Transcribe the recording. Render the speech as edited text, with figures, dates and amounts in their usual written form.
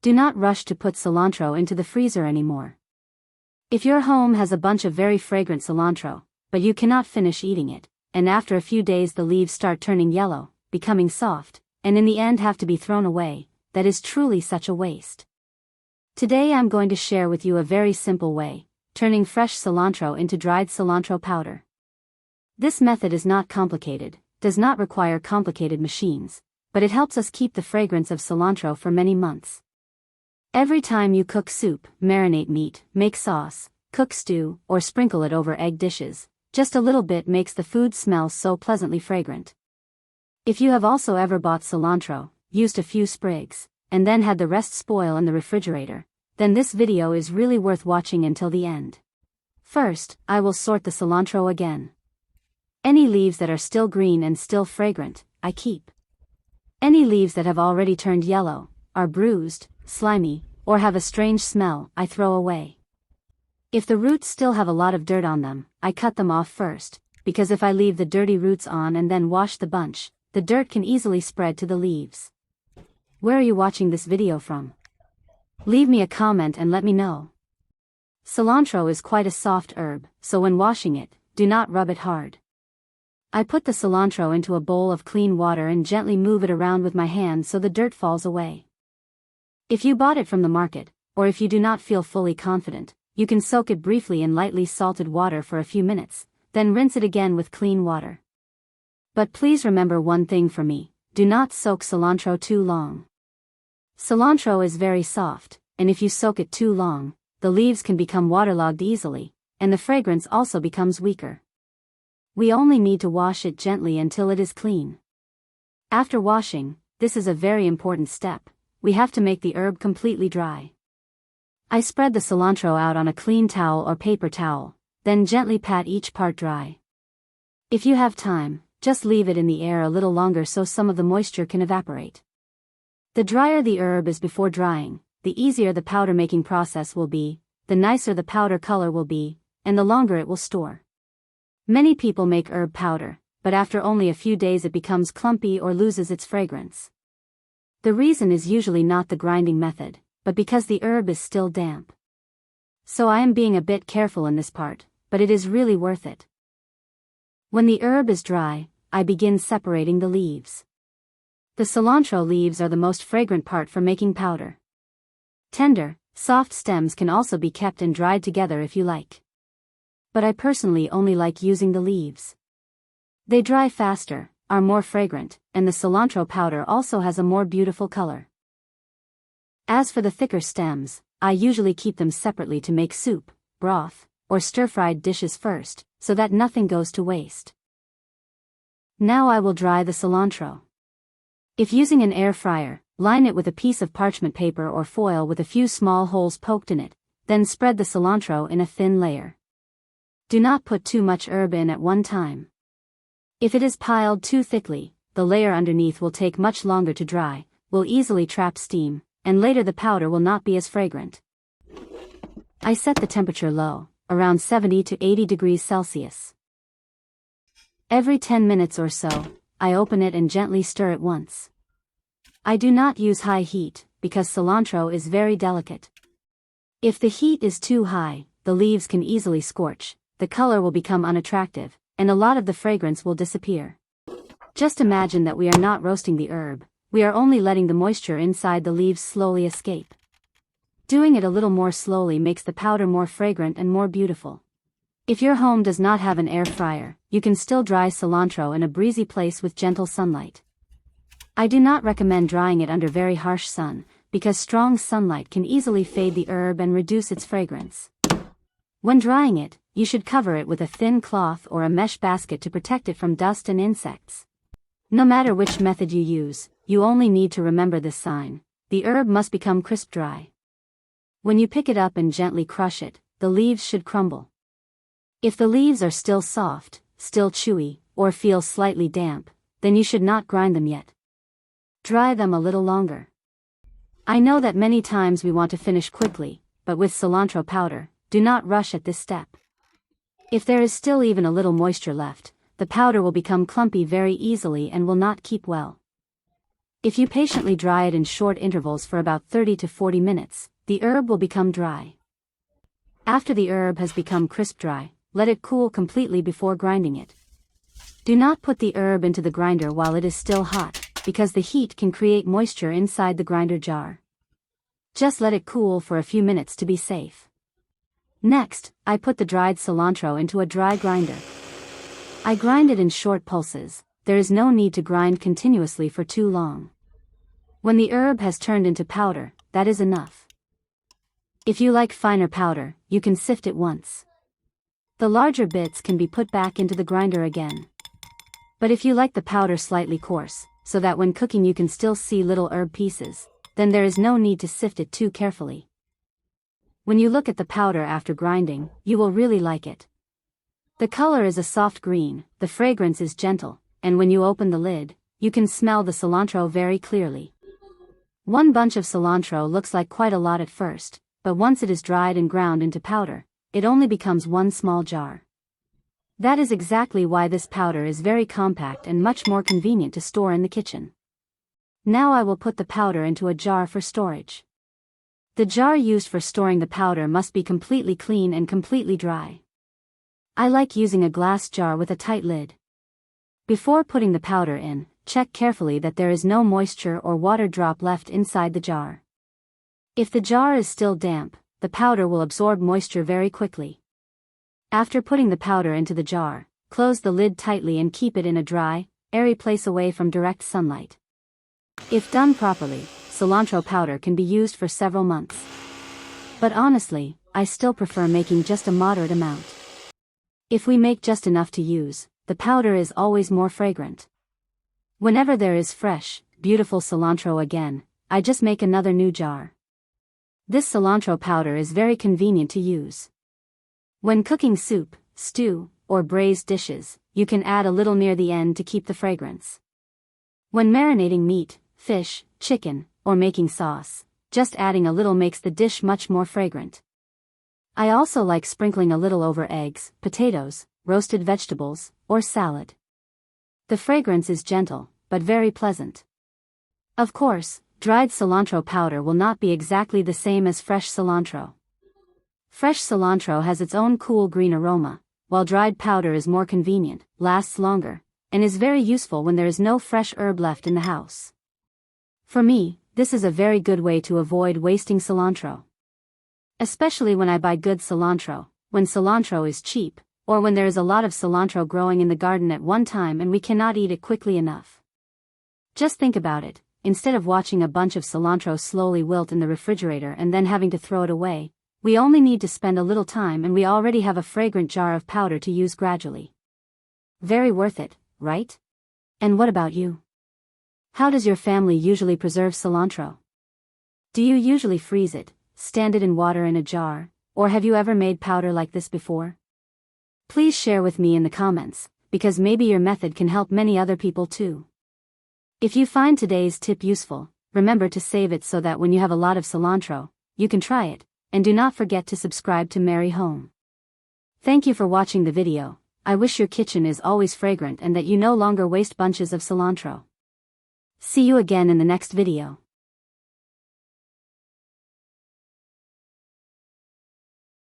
Do not rush to put cilantro into the freezer anymore. If your home has a bunch of very fragrant cilantro, but you cannot finish eating it, and after a few days the leaves start turning yellow, becoming soft, and in the end have to be thrown away, that is truly such a waste. Today I'm going to share with you a very simple way, turning fresh cilantro into dried cilantro powder. This method is not complicated, does not require complicated machines, but it helps us keep the fragrance of cilantro for many months. Every time you cook soup, marinate meat, make sauce, cook stew, or sprinkle it over egg dishes, just a little bit makes the food smell so pleasantly fragrant. If you have also ever bought cilantro, used a few sprigs, and then had the rest spoil in the refrigerator, then this video is really worth watching until the end. First, I will sort the cilantro again. Any leaves that are still green and still fragrant, I keep. Any leaves that have already turned yellow, are bruised, slimy, or have a strange smell, I throw away. If the roots still have a lot of dirt on them, I cut them off first, because if I leave the dirty roots on and then wash the bunch, the dirt can easily spread to the leaves. Where are you watching this video from? Leave me a comment and let me know. Cilantro is quite a soft herb, so when washing it, do not rub it hard. I put the cilantro into a bowl of clean water and gently move it around with my hand so the dirt falls away. If you bought it from the market, or if you do not feel fully confident, you can soak it briefly in lightly salted water for a few minutes, then rinse it again with clean water. But please remember one thing for me, do not soak cilantro too long. Cilantro is very soft, and if you soak it too long, the leaves can become waterlogged easily, and the fragrance also becomes weaker. We only need to wash it gently until it is clean. After washing, this is a very important step, we have to make the herb completely dry. I spread the cilantro out on a clean towel or paper towel, then gently pat each part dry. If you have time, just leave it in the air a little longer so some of the moisture can evaporate. The drier the herb is before drying, the easier the powder making process will be, the nicer the powder color will be, and the longer it will store. Many people make herb powder, but after only a few days it becomes clumpy or loses its fragrance. The reason is usually not the grinding method, but because the herb is still damp. So I am being a bit careful in this part, but it is really worth it. When the herb is dry, I begin separating the leaves. The cilantro leaves are the most fragrant part for making powder. Tender, soft stems can also be kept and dried together if you like. But I personally only like using the leaves. They dry faster, are more fragrant, and the cilantro powder also has a more beautiful color. As for the thicker stems, I usually keep them separately to make soup, broth, or stir-fried dishes first, so that nothing goes to waste. Now I will dry the cilantro. If using an air fryer, line it with a piece of parchment paper or foil with a few small holes poked in it, then spread the cilantro in a thin layer. Do not put too much herb in at one time. If it is piled too thickly, the layer underneath will take much longer to dry, will easily trap steam, and later the powder will not be as fragrant. I set the temperature low, around 70 to 80 degrees Celsius. Every 10 minutes or so, I open it and gently stir it once. I do not use high heat, because cilantro is very delicate. If the heat is too high, the leaves can easily scorch, the color will become unattractive, and a lot of the fragrance will disappear. Just imagine that we are not roasting the herb, we are only letting the moisture inside the leaves slowly escape. Doing it a little more slowly makes the powder more fragrant and more beautiful. If your home does not have an air fryer, you can still dry cilantro in a breezy place with gentle sunlight. I do not recommend drying it under very harsh sun, because strong sunlight can easily fade the herb and reduce its fragrance. When drying it, you should cover it with a thin cloth or a mesh basket to protect it from dust and insects. No matter which method you use, you only need to remember this sign: the herb must become crisp dry. When you pick it up and gently crush it, the leaves should crumble. If the leaves are still soft, still chewy, or feel slightly damp, then you should not grind them yet. Dry them a little longer. I know that many times we want to finish quickly, but with cilantro powder, do not rush at this step. If there is still even a little moisture left, the powder will become clumpy very easily and will not keep well. If you patiently dry it in short intervals for about 30 to 40 minutes, the herb will become dry. After the herb has become crisp dry, let it cool completely before grinding it. Do not put the herb into the grinder while it is still hot, because the heat can create moisture inside the grinder jar. Just let it cool for a few minutes to be safe. Next, I put the dried cilantro into a dry grinder. I grind it in short pulses. There is no need to grind continuously for too long. When the herb has turned into powder, that is enough. If you like finer powder, you can sift it once. The larger bits can be put back into the grinder again. But if you like the powder slightly coarse, so that when cooking you can still see little herb pieces, then there is no need to sift it too carefully. When you look at the powder after grinding, you will really like it. The color is a soft green, the fragrance is gentle, and when you open the lid, you can smell the cilantro very clearly. One bunch of cilantro looks like quite a lot at first, but once it is dried and ground into powder, it only becomes one small jar. That is exactly why this powder is very compact and much more convenient to store in the kitchen. Now I will put the powder into a jar for storage. The jar used for storing the powder must be completely clean and completely dry. I like using a glass jar with a tight lid. Before putting the powder in, check carefully that there is no moisture or water drop left inside the jar. If the jar is still damp, the powder will absorb moisture very quickly. After putting the powder into the jar, close the lid tightly and keep it in a dry, airy place away from direct sunlight. If done properly, cilantro powder can be used for several months. But honestly, I still prefer making just a moderate amount. If we make just enough to use, the powder is always more fragrant. Whenever there is fresh, beautiful cilantro again, I just make another new jar. This cilantro powder is very convenient to use. When cooking soup, stew, or braised dishes, you can add a little near the end to keep the fragrance. When marinating meat, fish, chicken, or making sauce, just adding a little makes the dish much more fragrant. I also like sprinkling a little over eggs, potatoes, roasted vegetables, or salad. The fragrance is gentle, but very pleasant. Of course, dried cilantro powder will not be exactly the same as fresh cilantro. Fresh cilantro has its own cool green aroma, while dried powder is more convenient, lasts longer, and is very useful when there is no fresh herb left in the house. For me, this is a very good way to avoid wasting cilantro. Especially when I buy good cilantro, when cilantro is cheap, or when there is a lot of cilantro growing in the garden at one time and we cannot eat it quickly enough. Just think about it, instead of watching a bunch of cilantro slowly wilt in the refrigerator and then having to throw it away, we only need to spend a little time and we already have a fragrant jar of powder to use gradually. Very worth it, right? And what about you? How does your family usually preserve cilantro? Do you usually freeze it, stand it in water in a jar, or have you ever made powder like this before? Please share with me in the comments, because maybe your method can help many other people too. If you find today's tip useful, remember to save it so that when you have a lot of cilantro, you can try it, and do not forget to subscribe to Merry Home. Thank you for watching the video. I wish your kitchen is always fragrant and that you no longer waste bunches of cilantro. See you again in the next video.